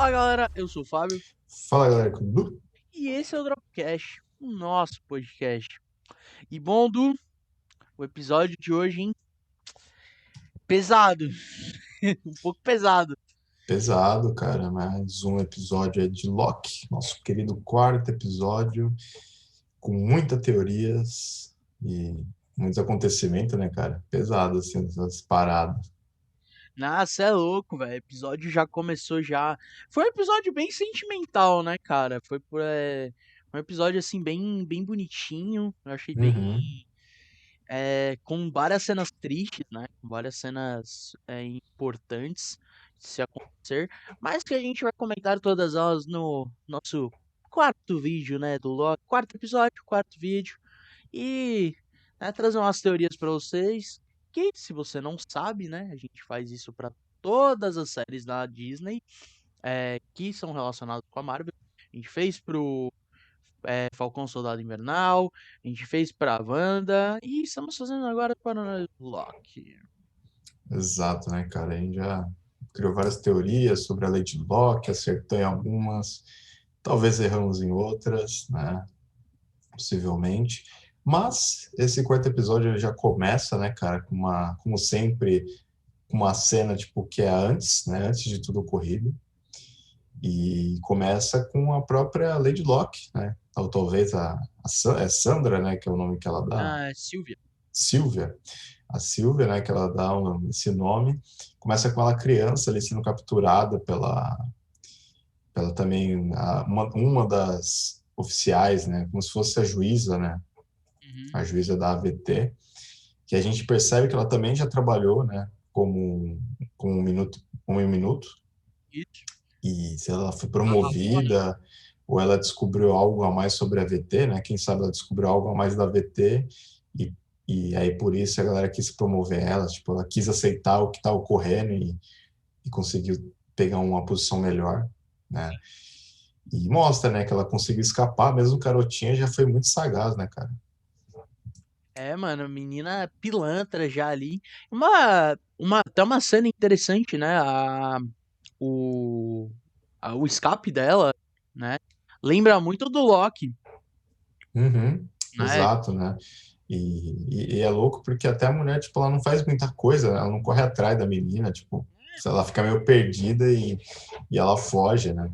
Fala galera, eu sou o Fábio Fala galera, tudo? e esse é o Dropcast, o nosso podcast. E bom, Du, o episódio de hoje, hein? Pesado, um pouco pesado. Pesado, cara. Mais um episódio aí de Loki, nosso querido quarto episódio, com muitas teorias e muitos acontecimentos, né, cara? Pesado, assim, essas paradas. Nossa, é louco, velho. O episódio já começou já. Foi um episódio bem sentimental, né, cara? Um episódio assim bem bonitinho. Eu achei bem Uhum. com várias cenas tristes, né? Com várias cenas importantes de se acontecer, mas que a gente vai comentar todas elas no nosso quarto vídeo, né? Do Loki, quarto episódio, quarto vídeo, e trazer umas teorias para vocês. Que se você não sabe, né? A gente faz isso para todas as séries da Disney que são relacionadas com a Marvel. A gente fez pro Falcão Soldado Invernal, a gente fez pra Wanda e estamos fazendo agora para o Loki. Exato, né, cara? A gente já criou várias teorias sobre a lei de Locke, acertou em algumas, talvez erramos em outras, né? Possivelmente. Mas esse quarto episódio já começa, né, cara, como sempre, uma cena tipo que é antes, né, antes de tudo ocorrido, e começa com a própria Lady Locke, né, ou talvez é Sandra, né, que é o nome que ela dá, Ah, Silvia. Silvia, a Silvia, né, que ela dá esse nome, começa com ela criança ali sendo capturada pela também uma das oficiais, né, como se fosse a juíza, né, Uhum. a juíza da AVT, que a gente percebe que ela também já trabalhou, né, como um minuto, Isso. e se ela foi A Ravonna. promovida ou ela descobriu algo a mais sobre a VT, né? Quem sabe ela descobriu algo a mais da VT e, e aí por isso a galera quis promover ela, tipo, ela quis aceitar o que está ocorrendo e conseguiu pegar uma posição melhor, né? E mostra, né, que ela conseguiu escapar, mesmo carotinha já foi muito sagaz, né, cara? É, mano, menina pilantra já ali. Até uma cena interessante, né? O, o escape dela, né? Lembra muito do Loki, Uhum, né? exato, né? E é louco porque até a mulher, tipo, ela não faz muita coisa, né? Ela não corre atrás da menina, tipo, se ela fica meio perdida e ela foge, né?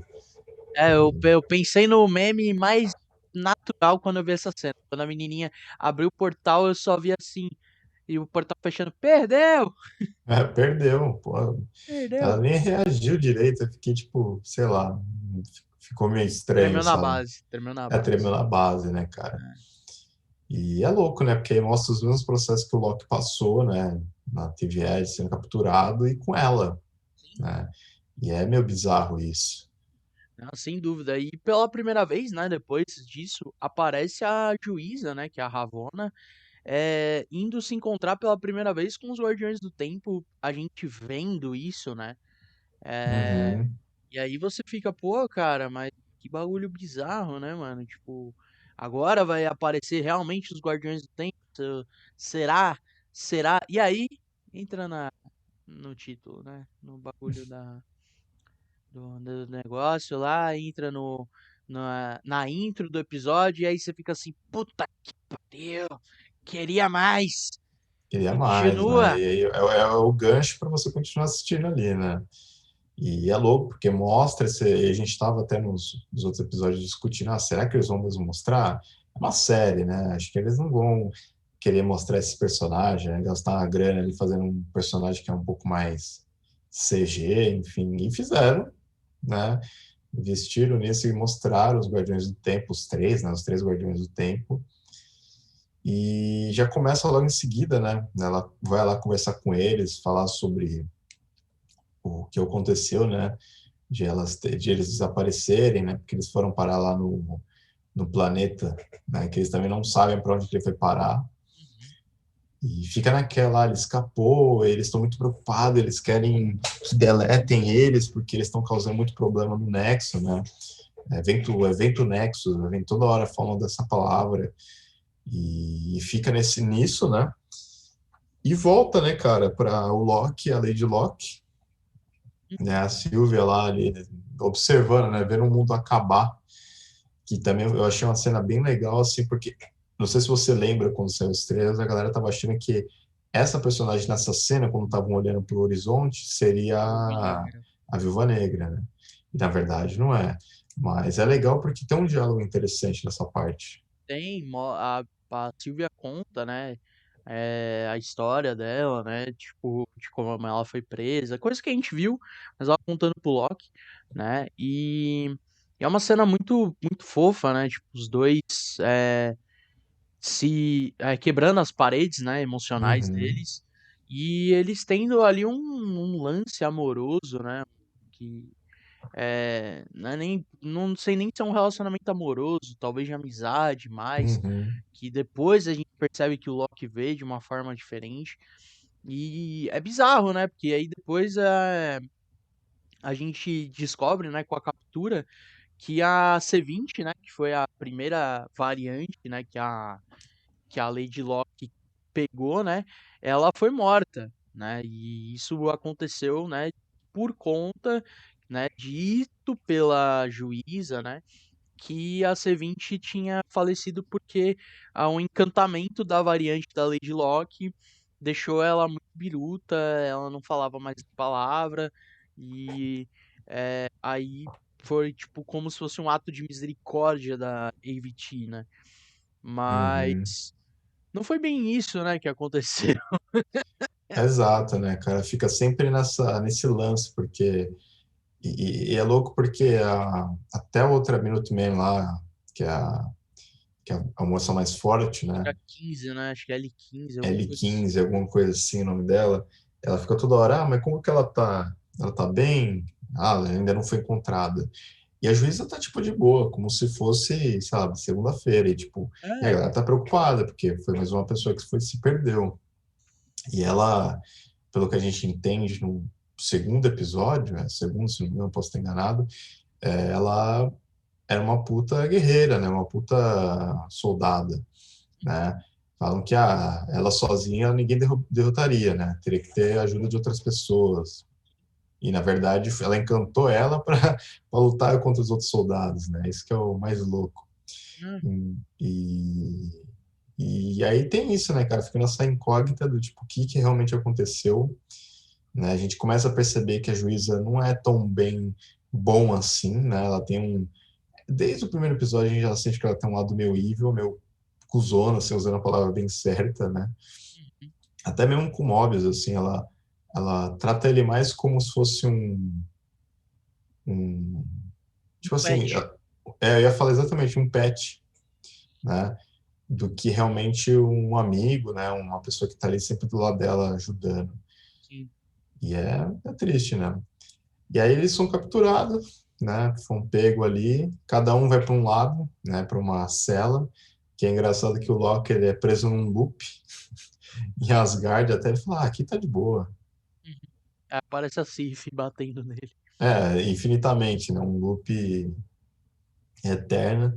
Eu pensei no meme mais natural quando eu vi essa cena. Quando a menininha abriu o portal, eu só vi assim, e o portal fechando, perdeu! É, perdeu, pô. Perdeu! Ela nem reagiu direito, eu fiquei, tipo, sei lá, ficou meio estranho, Tremeu na sabe? base, tremeu na É, tremeu base. na base, né, cara? É. E é louco, né? Porque aí mostra os mesmos processos que o Loki passou, né? Na TVA, sendo capturado e com ela, Sim. né? E é meio bizarro isso. Não, sem dúvida. E pela primeira vez, né, depois disso, aparece a juíza, né, que é a Ravonna, indo se encontrar pela primeira vez com os Guardiões do Tempo, a gente vendo isso, né? É, Uhum. e aí você fica, pô, cara, mas que bagulho bizarro, né, mano? Tipo, agora vai aparecer realmente os Guardiões do Tempo? Será? Será? E aí entra no título, né? No bagulho do negócio lá, entra na intro do episódio, e aí você fica assim, puta que pariu, queria mais, Queria mais, né? continua. E aí é o gancho para você continuar assistindo ali, né? E é louco, porque mostra esse. A gente estava até nos outros episódios discutindo: será que eles vão mesmo mostrar? É uma série, né? Acho que eles não vão querer mostrar esse personagem, né? Gastar uma grana ali fazendo um personagem que é um pouco mais CG, enfim, e fizeram, né? Investiram nisso e mostraram os Guardiões do Tempo, os três, né? Os três Guardiões do Tempo. E já começa logo em seguida, né? Ela vai lá conversar com eles, falar sobre o que aconteceu, né? De eles desaparecerem, né? Porque eles foram parar lá no planeta, né? Que eles também não sabem para onde ele foi parar. Uhum. E fica naquela, ele escapou, eles estão muito preocupados, eles querem que deletem eles, porque eles estão causando muito problema no Nexo, né? Evento Nexus, vem toda hora falando dessa palavra, e fica nisso, né? E volta, né, cara, para o Loki, a Lady Locke, né? A Sylvia lá ali, observando, né? Vendo o mundo acabar. Que também eu achei uma cena bem legal, assim, porque não sei se você lembra quando saiu os trailers, a galera tava achando que essa personagem nessa cena, quando estavam olhando para o horizonte, seria Viúva Negra. a Viúva Negra, né? E na verdade não é. Mas é legal porque tem um diálogo interessante nessa parte. Tem, a Sylvia conta, né, a história dela, né, tipo, de como ela foi presa, coisa que a gente viu, mas ela contando pro Loki, né, e é uma cena muito fofa, né, tipo, os dois quebrando as paredes, né, emocionais Uhum, deles, e eles tendo ali um lance amoroso, né, que não é nem, não sei nem se é um relacionamento amoroso, talvez de amizade mais, uhum, que depois a gente percebe que o Loki vê de uma forma diferente. E é bizarro, né? Porque aí depois a gente descobre, né, com a captura, que a C20, né, que foi a primeira variante, né, que a Lady Locke pegou, né, ela foi morta, né? E isso aconteceu, né, por conta, né, dito pela juíza, né, que a C20 tinha falecido porque um encantamento da variante da Lady Locke deixou ela muito biruta, ela não falava mais palavra, e aí foi tipo como se fosse um ato de misericórdia da AVT, né? uhum. Mas não foi bem isso, né, que aconteceu. Exato, né, cara? Fica sempre nesse lance, porque. E é louco porque até a outra Minuteman lá, que é a moça mais forte, Acho que né? é a 15, né? Acho que é L15, alguma coisa assim. L15, alguma coisa assim, o nome dela. Ela fica toda hora, mas como que ela tá? Ela tá bem? Ah, ela ainda não foi encontrada. E a juíza tá, tipo, de boa, como se fosse, sabe, segunda-feira. E a É, galera tá preocupada, porque foi mais uma pessoa que se perdeu. E ela, pelo que a gente entende no segundo episódio, segundo, se não me engano, posso estar enganado, ela era uma puta guerreira, né? Uma puta soldada, né? Falam que ela sozinha ninguém derrotaria, né? Teria que ter a ajuda de outras pessoas. E, na verdade, ela encantou ela para lutar contra os outros soldados, né? Isso que é o mais louco. né? E, e aí tem isso, né, cara? Fica nessa incógnita do tipo, o que, que realmente aconteceu, né? A gente começa a perceber que a juíza não é tão bem bom assim, né? Ela tem um... Desde o primeiro episódio a gente já sente que ela tem um lado meio evil, meio cuzona, assim, usando a palavra bem certa, né? Uhum. Até mesmo com o Mobius, assim, ela trata ele mais como se fosse um Um tipo assim, pet. eu ia falar exatamente um pet, né? Do que realmente um amigo, né? Uma pessoa que está ali sempre do lado dela ajudando. Sim. E é triste, né? E aí eles são capturados, né? São pegos ali, cada um vai para um lado, né? Para uma cela. Que é engraçado que o Loki ele é preso num loop em Asgard, até ele fala, aqui tá de boa. Uhum. Aparece a Sif batendo nele. Infinitamente, né? Um loop eterno.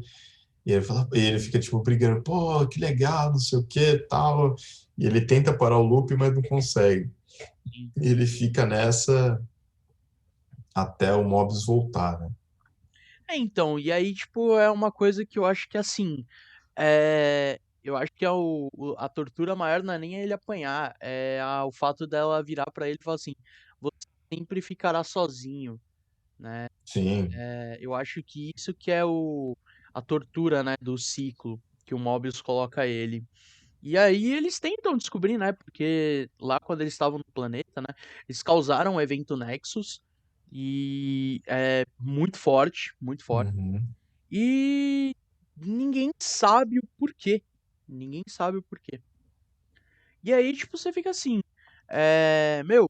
E ele fica, tipo, brigando, pô, que legal, não sei o que, tal. E ele tenta parar o loop, mas não consegue. Sim. E ele fica nessa até o Mobius voltar, né? Então, e aí, tipo, é uma coisa que eu acho que, assim, eu acho que a tortura maior não é nem ele apanhar, o fato dela virar pra ele e falar assim, você sempre ficará sozinho, né? Sim. Eu acho que isso que é a tortura, né, do ciclo que o Mobius coloca ele. E aí eles tentam descobrir, né? Porque lá quando eles estavam no planeta, né? Eles causaram o evento Nexus. E é muito forte, muito forte. Uhum. E ninguém sabe o porquê. Ninguém sabe o porquê. E aí, tipo, você fica assim. Meu,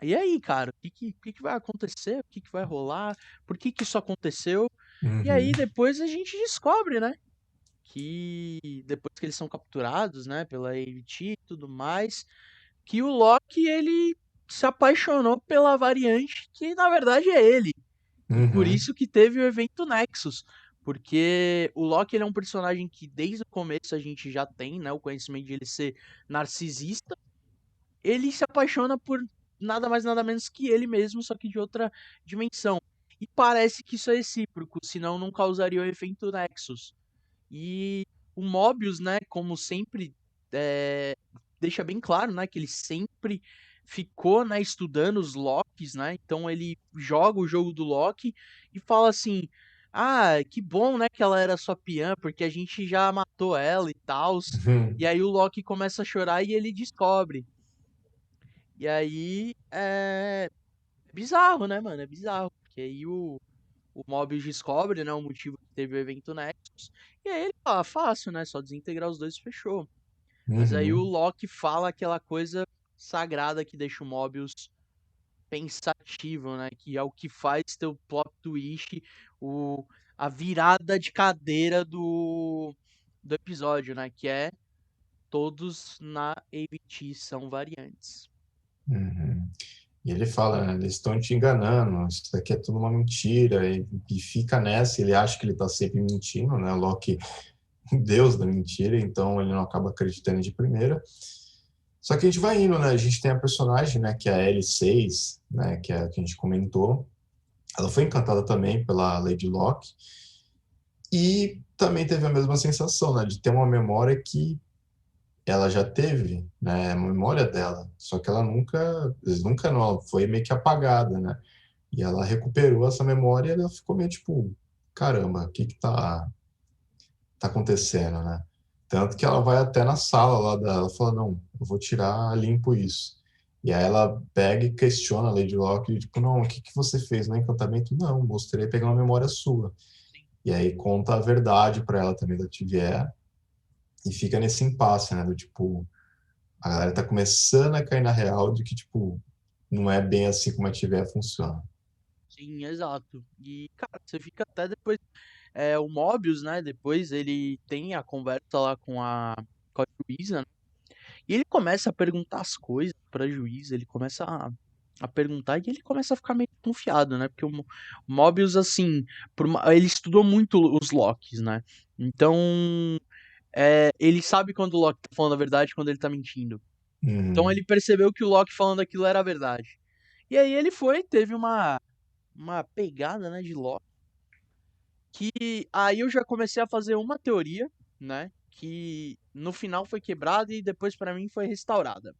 e aí, cara? O que que vai acontecer? O que que vai rolar? Por que que isso aconteceu? E Uhum. aí depois a gente descobre, né? Que depois que eles são capturados, né, pela AVT e tudo mais, que o Loki ele se apaixonou pela variante que na verdade é ele. E por Uhum. isso que teve o evento Nexus, porque o Loki ele é um personagem que desde o começo a gente já tem, né, o conhecimento de ele ser narcisista. Ele se apaixona por nada mais nada menos que ele mesmo, só que de outra dimensão. E parece que isso é recíproco, senão não causaria o efeito Nexus. E o Mobius, né, como sempre, deixa bem claro, né, que ele sempre ficou, né, estudando os Locks, né? Então ele joga o jogo do Loki e fala assim: "Ah, que bom, né, que ela era sua peã, porque a gente já matou ela e tals". E aí o Loki começa a chorar e ele descobre. E aí é bizarro, né, mano? É bizarro, porque aí o Mobius descobre, né, o motivo que teve o evento Nexus. E aí ele fala, fácil, né? Só desintegrar os dois e fechou. Mas aí o Uhum, Loki fala aquela coisa sagrada que deixa o Mobius pensativo, né? Que é o que faz ter o plot twist, o, a virada de cadeira do episódio, né? Que é todos na AVT são variantes. uhum. E ele fala, né, eles estão te enganando, isso daqui é tudo uma mentira, e fica nessa, ele acha que ele está sempre mentindo, né? O Loki, Deus da mentira, então ele não acaba acreditando de primeira. Só que a gente vai indo, né? A gente tem a personagem, né, que é a L6, né, que é a que a gente comentou. Ela foi encantada também pela Lady Locke e também teve a mesma sensação, né, de ter uma memória que ela já teve, né, a memória dela, só que ela nunca não, foi meio que apagada, né? E ela recuperou essa memória e ela ficou meio tipo, caramba, o que que tá acontecendo, né? Tanto que ela vai até na sala lá dela, fala, não, eu vou tirar, limpo isso. E aí ela pega e questiona a Lady Locke, tipo, não, o que que você fez no encantamento? Não, mostrei pegar uma memória sua. Sim. E aí conta a verdade para ela também da Tivier e fica nesse impasse, né, do tipo, a galera tá começando a cair na real de que, tipo, não é bem assim como a Tivier funciona. Sim, exato. E, cara, você fica até depois. O Mobius, né? Depois ele tem a conversa lá com a juíza, né? E ele começa a perguntar as coisas pra juíza, ele começa a perguntar e ele começa a ficar meio confiado, né? Porque o Mobius, assim, ele estudou muito os Locks, né? Então, ele sabe quando o Loki tá falando a verdade e quando ele tá mentindo. Então Uhum, ele percebeu que o Loki falando aquilo era a verdade. E aí ele teve uma pegada, né, de Loki, que aí eu já comecei a fazer uma teoria, né, que no final foi quebrada e depois pra mim foi restaurada.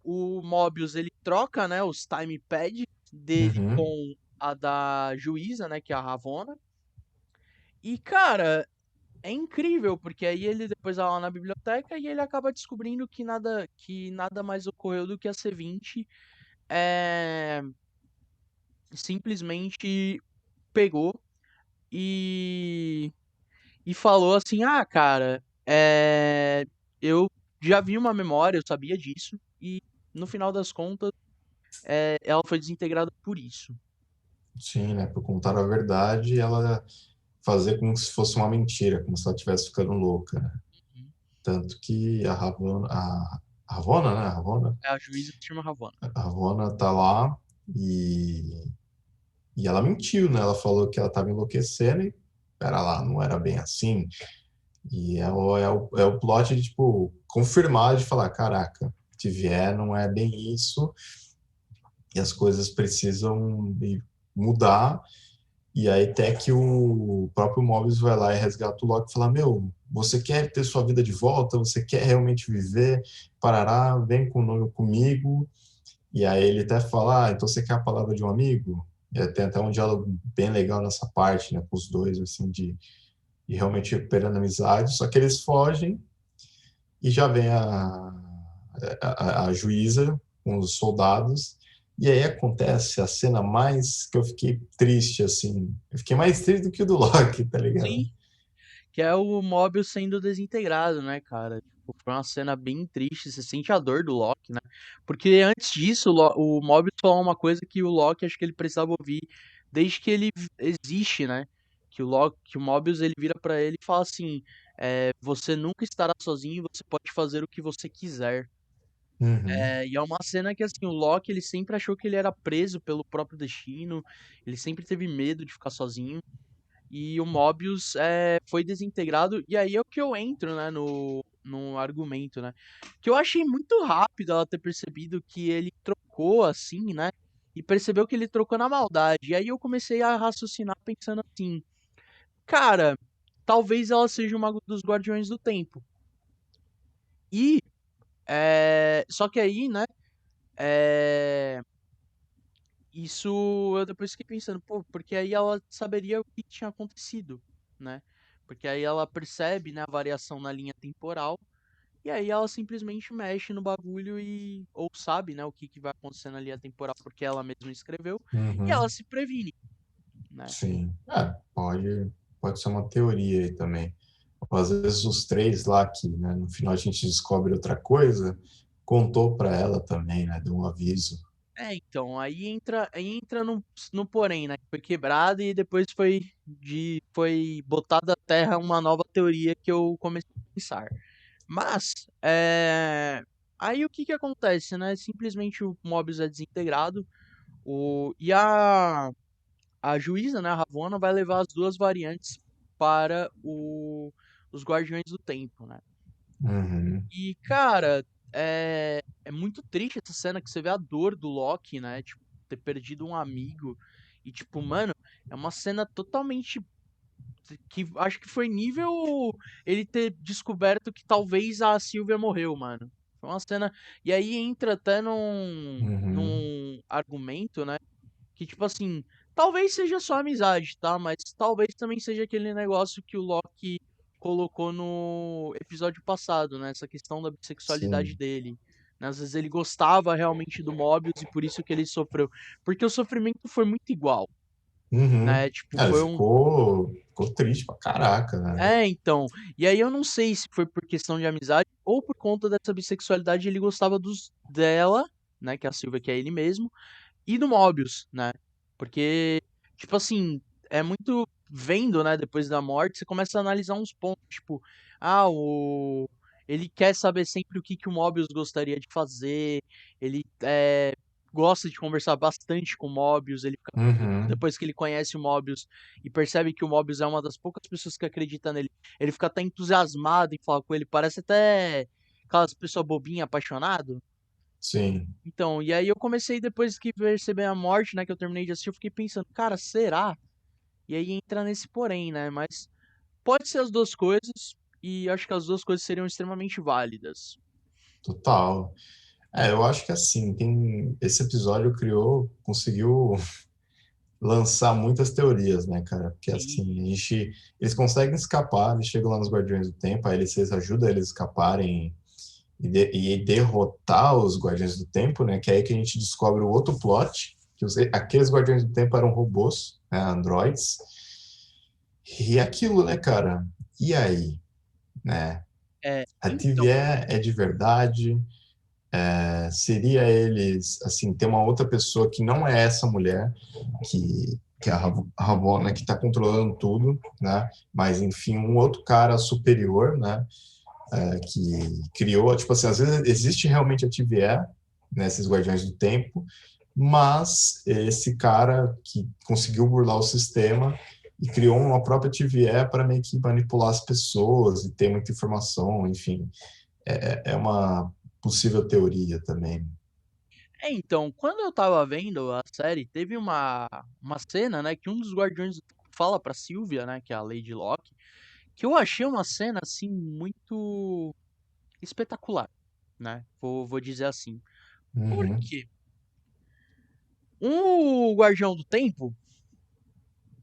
O Mobius ele troca, né, os time pads dele uhum. com a da juíza, né, que é a Ravonna. E cara, é incrível, porque aí ele depois vai lá na biblioteca e ele acaba descobrindo que nada mais ocorreu do que a C20 é, simplesmente pegou e falou assim: "Ah, cara, eu já vi uma memória, eu sabia disso e no final das contas, ela foi desintegrada por isso". Sim, né? Por contar a verdade, ela fazer como se fosse uma mentira, como se ela estivesse ficando louca, né? Uhum. Tanto que a Ravonna, né? A juíza se chama Ravonna. A Ravonna tá lá e, e ela mentiu, né? Ela falou que ela estava enlouquecendo e, pera lá, não era bem assim. E é o plot de, tipo, confirmar, de falar, caraca, se vier, não é bem isso, e as coisas precisam mudar. E aí até que o próprio Mobius vai lá e resgata o Loki e fala, meu, você quer ter sua vida de volta? Você quer realmente viver? Parará, vem comigo. E aí ele até fala, então você quer a palavra de um amigo? E tem até um diálogo bem legal nessa parte, né, com os dois, assim, de realmente recuperando a amizade. Só que eles fogem e já vem a juíza com os soldados. E aí acontece a cena mais que eu fiquei triste, assim. Eu fiquei mais triste do que o do Loki, tá ligado? Sim, que é o Mobius sendo desintegrado, né, cara? Tipo, foi uma cena bem triste, você sente a dor do Loki, né? Porque antes disso, o Mobius falou uma coisa que o Loki acho que ele precisava ouvir desde que ele existe, né? Que o Mobius ele vira pra ele e fala assim: você nunca estará sozinho, você pode fazer o que você quiser. Uhum, E é uma cena que assim, o Loki ele sempre achou que ele era preso pelo próprio destino, ele sempre teve medo de ficar sozinho. E o Mobius foi desintegrado. E aí é o que eu entro, né, no argumento, né? Que eu achei muito rápido ela ter percebido que ele trocou assim, né? E percebeu que ele trocou na maldade. E aí eu comecei a raciocinar pensando assim, cara, talvez ela seja uma dos Guardiões do Tempo. E, só que aí, né? É, isso eu depois fiquei pensando, pô, porque aí ela saberia o que tinha acontecido, né? Porque aí ela percebe, né, a variação na linha temporal. E aí ela simplesmente mexe no bagulho e ou sabe, né, o que vai acontecer na linha temporal porque ela mesma escreveu e ela Uhum. se previne, né? Sim. Pode ser uma teoria aí também. Ou, às vezes os três lá que, né, no final a gente descobre outra coisa, contou para ela também, né, deu um aviso. Então, aí entra no porém, né, que foi quebrado e depois foi botada à terra uma nova teoria que eu comecei a pensar. Mas, aí o que que acontece, né? Simplesmente o Mobius é desintegrado, e a juíza, né, a Ravonna, vai levar as duas variantes para os Guardiões do Tempo, né? Uhum. E, cara, é muito triste essa cena que você vê a dor do Loki, né? Tipo, ter perdido um amigo. E, tipo, mano, é uma cena totalmente. Que acho que foi nível ele ter descoberto que talvez a Sylvia morreu, mano. Foi uma cena. E aí entra até Uhum. num argumento, né? Que, tipo assim, talvez seja só amizade, tá? Mas talvez também seja aquele negócio que o Loki colocou no episódio passado, né? Essa questão da bissexualidade Sim. dele. Né? Às vezes ele gostava realmente do Mobius e por isso que ele sofreu. Porque o sofrimento foi muito igual, Uhum. né? Tipo, Ele foi um. ficou triste pra caraca, né? Então. E aí eu não sei se foi por questão de amizade ou por conta dessa bissexualidade ele gostava dela, né? Que é a Silvia, que é ele mesmo e do Mobius, né? Porque, tipo assim, é muito vendo, né, depois da morte, você começa a analisar uns pontos, tipo, ele quer saber sempre o que que o Mobius gostaria de fazer, ele gosta de conversar bastante com o Mobius, ele fica Uhum. depois que ele conhece o Mobius e percebe que o Mobius é uma das poucas pessoas que acredita nele, ele fica até entusiasmado em falar com ele, parece até aquelas pessoas bobinhas, apaixonado. Sim. Então, e aí eu comecei depois que perceber a morte, né, que eu terminei de assistir, eu fiquei pensando, cara, será? E aí entra nesse porém, né? Mas pode ser as duas coisas e acho que as duas coisas seriam extremamente válidas. Total. Eu acho que assim, esse episódio conseguiu lançar muitas teorias, né, cara? Porque Sim, assim, eles conseguem escapar, eles chegam lá nos Guardiões do Tempo, aí eles ajudam eles a escaparem e derrotar os Guardiões do Tempo, né? Que é aí que a gente descobre o outro plot, que aqueles Guardiões do Tempo eram robôs, né, androids. E aquilo, né, cara? E aí, né? A então, TVA é de verdade? Seria eles, assim, ter uma outra pessoa que não é essa mulher, que é a Ravonna, que está controlando tudo, né? Mas, enfim, um outro cara superior, né? Que criou, tipo assim, às vezes existe realmente a TVA, né? Esses Guardiões do Tempo, mas esse cara que conseguiu burlar o sistema e criou uma própria TVA para meio que manipular as pessoas e ter muita informação, enfim, é uma possível teoria também. então, quando eu tava vendo a série, teve uma cena, né, que um dos Guardiões do Tempo fala pra Sylvia, né, que é a Lady Locke, que eu achei uma cena, assim, muito espetacular, né? Vou dizer assim. Por Uhum. quê? O Guardião do Tempo,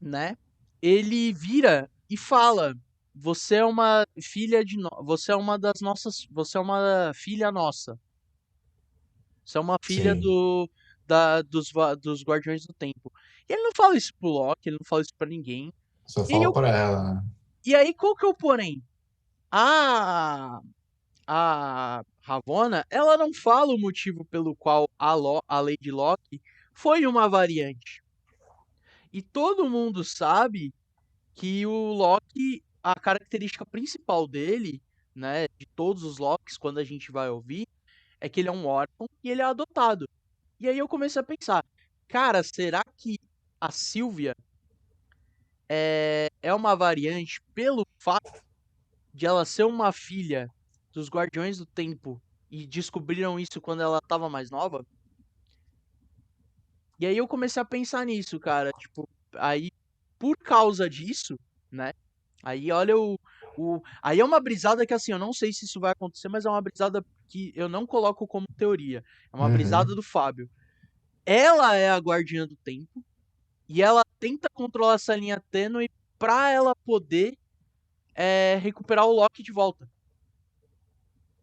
né? Ele vira e fala: "Você é uma filha você é uma das nossas, você é uma filha nossa. Você é uma filha Sim, dos Guardiões do Tempo". E ele não fala isso pro Loki, ele não fala isso pra ninguém. só E aí, fala para ela, né? qual que é o porém? A a Ravonna, ela não fala o motivo pelo qual a Lady Locke foi uma variante. E todo mundo sabe que o Loki, a característica principal dele, né, de todos os Locks, quando a gente vai ouvir, é que ele é um órfão e ele é adotado. E aí eu comecei a pensar, cara, será que a Sylvia é uma variante pelo fato de ela ser uma filha dos Guardiões do Tempo e descobriram isso quando ela tava mais nova. E aí eu comecei a pensar nisso, cara. Tipo, aí por causa disso, né? Aí olha Aí é uma brisada que assim, eu não sei se isso vai acontecer, mas é uma brisada que eu não coloco como teoria. É uma brisada Uhum. do Fábio. Ela é a guardiã do tempo e ela tenta controlar essa linha tênue pra ela poder recuperar o Loki de volta.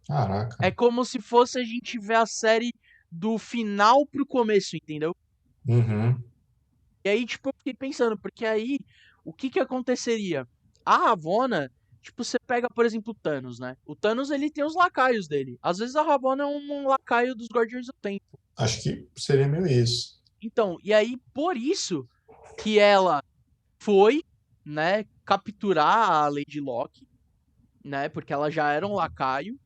É Caraca. como se fosse a gente ver a série do final pro começo, entendeu? Uhum. E aí, tipo, eu fiquei pensando, porque aí, o que que aconteceria? A Ravonna, tipo, você pega, por exemplo, o Thanos, né? O Thanos, ele tem os lacaios dele. Às vezes a Ravonna é um lacaio dos Guardiões do Tempo. Acho que seria meio isso. Então, e aí, por isso que ela foi, né, capturar a Lady Locke, né? Porque ela já era um lacaio.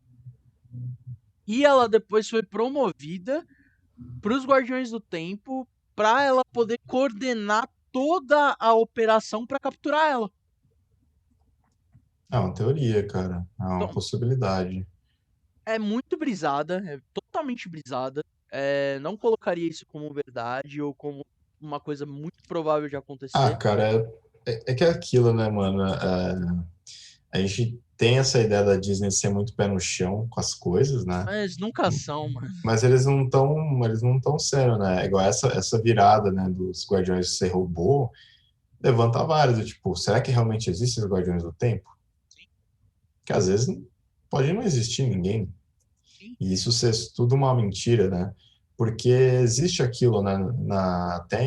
E ela depois foi promovida para os Guardiões do Tempo para ela poder coordenar toda a operação para capturar ela. É uma teoria, cara. É uma Então, possibilidade. é muito brisada, é totalmente brisada. Não colocaria isso como verdade ou como uma coisa muito provável de Ah, acontecer. cara, é que é aquilo, né, mano? A gente tem essa ideia da Disney ser muito pé no chão com as coisas, né? Mas nunca são, mano. Mas eles não estão sendo, né? Igual essa virada, né, dos Guardiões ser robô, levanta vários, do tipo, será que realmente existem os Guardiões do Tempo? Que às vezes pode não existir ninguém. Sim, E isso ser tudo uma mentira, né? Porque existe aquilo, né, até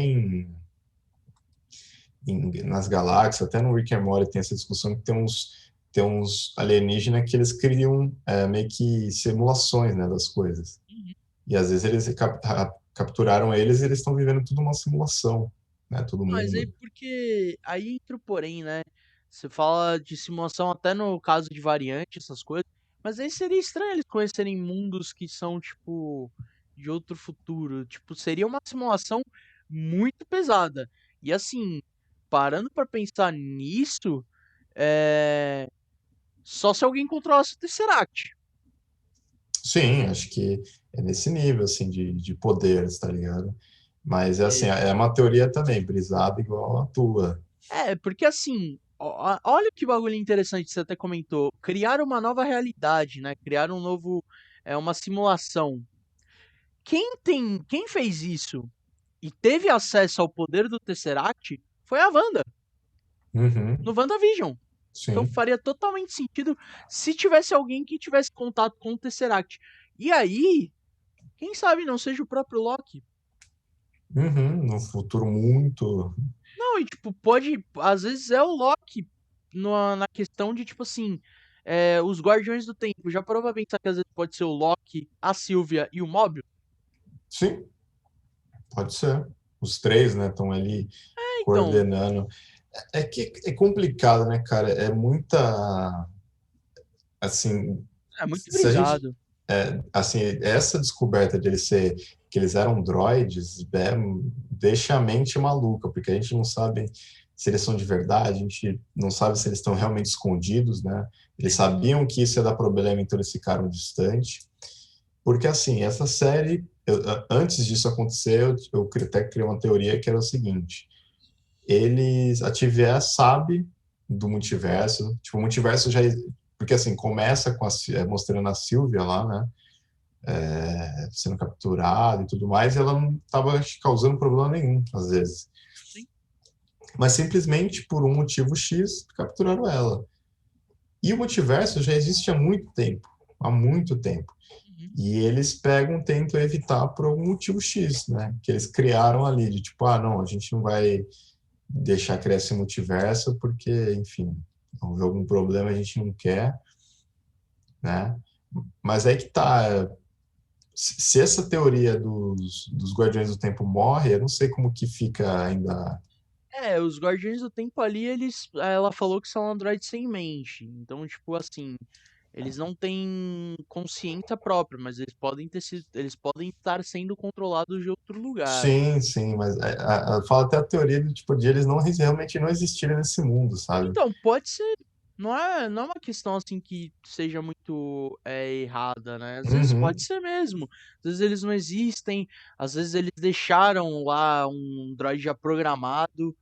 nas galáxias, até no Rick and Morty tem essa discussão que tem uns alienígenas que eles criam meio que simulações, né, das coisas. sim. E às vezes eles capturaram eles e eles estão vivendo tudo uma simulação, né, todo Mas aí mundo. porque aí entra o porém, né? Você fala de simulação até no caso de variante, essas coisas. Mas aí seria estranho eles conhecerem mundos que são, tipo, de outro futuro. Tipo, seria uma simulação muito pesada. E assim, parando pra pensar nisso, é... só se alguém controlasse o Tesseract. Sim, acho que é nesse nível, assim, de poderes, tá ligado? Mas, é assim, é uma teoria também, brisada igual a tua. Porque assim, olha que bagulho interessante que você até comentou. Criar uma nova realidade, né? Criar um novo, uma simulação. Quem fez isso e teve acesso ao poder do Tesseract foi a Wanda, no Uhum, WandaVision. Então sim. faria totalmente sentido se tivesse alguém que tivesse contato com o Tesseract. E aí, quem sabe não seja o próprio Loki. Uhum, no futuro muito. Não, e tipo, pode. Às vezes é o Loki na questão de, tipo assim. Os Guardiões do Tempo. Já parou pra pensar que às vezes pode ser o Loki, a Sylvia e o Mobius? Sim, pode ser. Os três, né, estão ali Então, coordenando. É que é complicado, né, cara? É muita. Assim, é muito se a gente. brisado. Assim, essa descoberta de eles ser. Que eles eram droids, deixa a mente maluca, porque a gente não sabe se eles são de verdade, a gente não sabe se eles estão realmente escondidos, né? Eles sabiam que isso ia dar problema, então eles ficaram distantes. Porque, assim, essa série, antes disso acontecer, eu até criei uma teoria que era o seguinte: a TVA sabe do multiverso, tipo, o multiverso já. Porque, assim, começa com mostrando a Sylvia lá, né? Sendo capturada e tudo mais, e ela não estava causando problema nenhum, às vezes. Sim. Mas simplesmente por um motivo X, capturaram ela. E o multiverso já existe há muito tempo, há muito tempo. Uhum. E eles tentam evitar por algum motivo X, né? Que eles criaram ali, de tipo, ah, não, a gente não vai deixar criar esse multiverso porque, enfim, houve algum problema, a gente não quer, né? Mas aí que tá, se essa teoria dos Guardiões do Tempo morre, eu não sei como que fica ainda. Os Guardiões do Tempo ali, ela falou que são androides sem mente. Então, tipo assim, eles não têm consciência própria, mas eles podem estar sendo controlados de outro lugar. Sim, sim, mas fala até a teoria do tipo de eles não realmente não existirem nesse mundo, sabe? Então, pode ser. não é uma questão assim que seja muito errada, né? Às vezes pode Uhum. ser mesmo. Às vezes eles não existem, às vezes eles deixaram lá um droid já programado,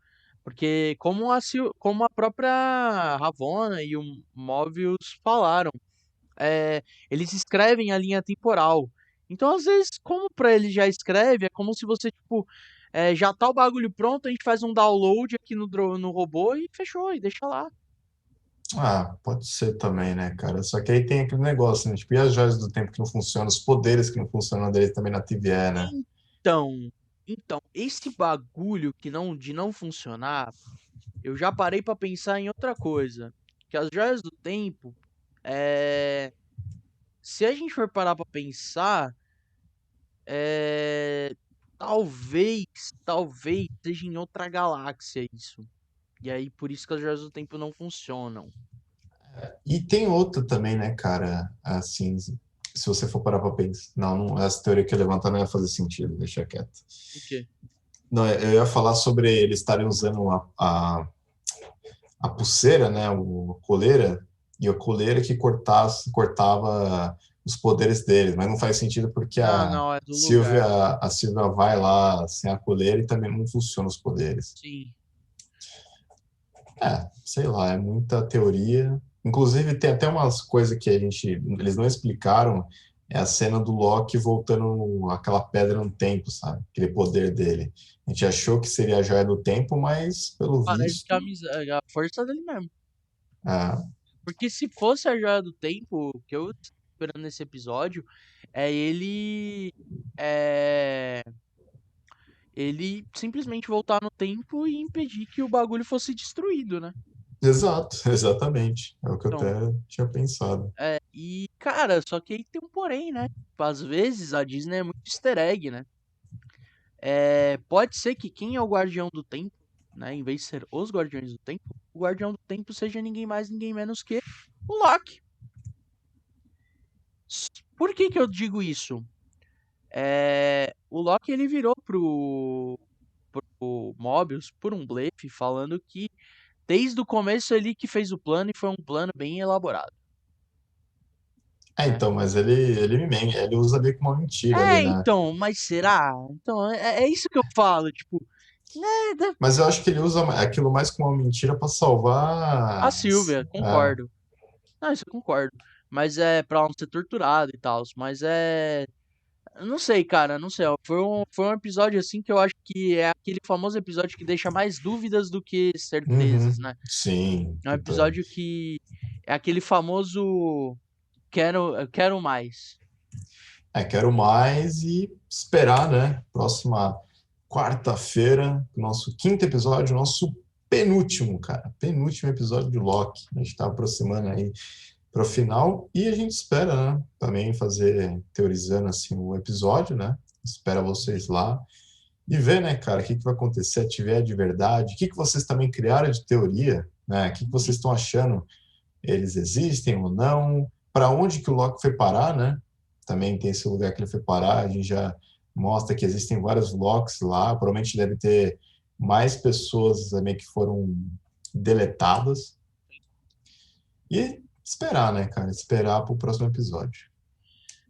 porque como a própria Ravonna e o Mobius falaram, eles escrevem a linha temporal. Então, às vezes, como pra ele já escreve, é como se você, tipo, já tá o bagulho pronto, a gente faz um download aqui no robô e fechou, e deixa lá. Ah, pode ser também, né, cara? Só que aí tem aquele negócio, né? Tipo, e as joias do tempo que não funcionam, os poderes que não funcionam dele também na TVA, né? Então, esse bagulho de não funcionar, eu já parei pra pensar em outra coisa. Que as joias do tempo, é... se a gente for parar pra pensar, é... talvez, talvez seja em outra galáxia isso. E aí, por isso que as joias do tempo não funcionam. E tem outra também, né, cara? Assim, se você for parar pra pensar. Não, não, essa teoria que eu levantar não ia fazer sentido, deixa quieto. O quê? Não, eu ia falar sobre eles estarem usando a pulseira, né, a coleira, e a coleira que cortava os poderes deles, mas não faz sentido porque Não, não, é do lugar. A Silvia vai lá sem a coleira e também não funciona os poderes. Sim. É, sei lá, é muita teoria. Inclusive, tem até umas coisas que eles não explicaram. É a cena do Loki voltando aquela pedra no tempo, sabe? Aquele poder dele. A gente achou que seria a joia do tempo, mas pelo Parece que visto, a força dele mesmo. ah, Porque se fosse a Joia do Tempo, o que eu tô esperando nesse episódio, é é ele simplesmente voltar no tempo e impedir que o bagulho fosse destruído, né? exato, exatamente. É o que eu Então, até tinha pensado. e cara, só que aí tem um porém, né? Às vezes a Disney é muito easter egg, né? Pode ser que quem é o Guardião do Tempo, né? Em vez de ser os Guardiões do Tempo, o Guardião do Tempo seja ninguém mais, ninguém menos que o Loki. Por que que eu digo isso? O Loki ele virou pro Mobius por um blefe, falando que desde o começo ele que fez o plano e foi um plano bem elaborado, É, né? então, mas ele usa ali como uma mentira ali, né? Então, mas será? Então, é isso que eu falo, tipo, né? Mas eu acho que ele usa aquilo mais como uma mentira para A salvar. Silvia, É, concordo. Não, isso eu concordo. Mas é pra não ser torturado e tal. Mas é. Eu não sei, cara, não sei. Ó, foi um episódio assim que eu acho que é aquele famoso episódio que deixa mais dúvidas do que certezas, uhum, né? sim, É um puta. episódio que é aquele famoso eu quero mais. É, quero mais e esperar, né? Próxima quarta-feira, nosso quinto episódio, nosso penúltimo, cara. Penúltimo episódio de Loki. A gente está aproximando aí para o final e a gente espera, né? Também fazer, teorizando assim o episódio, né? Espera vocês lá e ver, né, cara, o que vai acontecer, se tiver de verdade, o que vocês também criaram de teoria, né? O que vocês estão achando? Eles existem ou não? Para onde que o Loki foi parar, né? Também tem esse lugar que ele foi parar. A gente já mostra que existem vários Locks lá. Provavelmente deve ter mais pessoas também que foram deletadas. E esperar, né, cara? Esperar para o próximo episódio.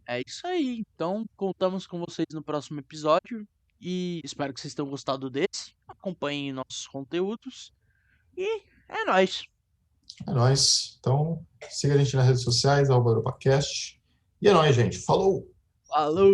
É isso aí. Então, contamos com vocês no próximo episódio e espero que vocês tenham gostado desse. Acompanhem nossos conteúdos e é nóis. É nóis. Então, siga a gente nas redes sociais, @EuropaCast. E é nóis, gente. Falou! Falou!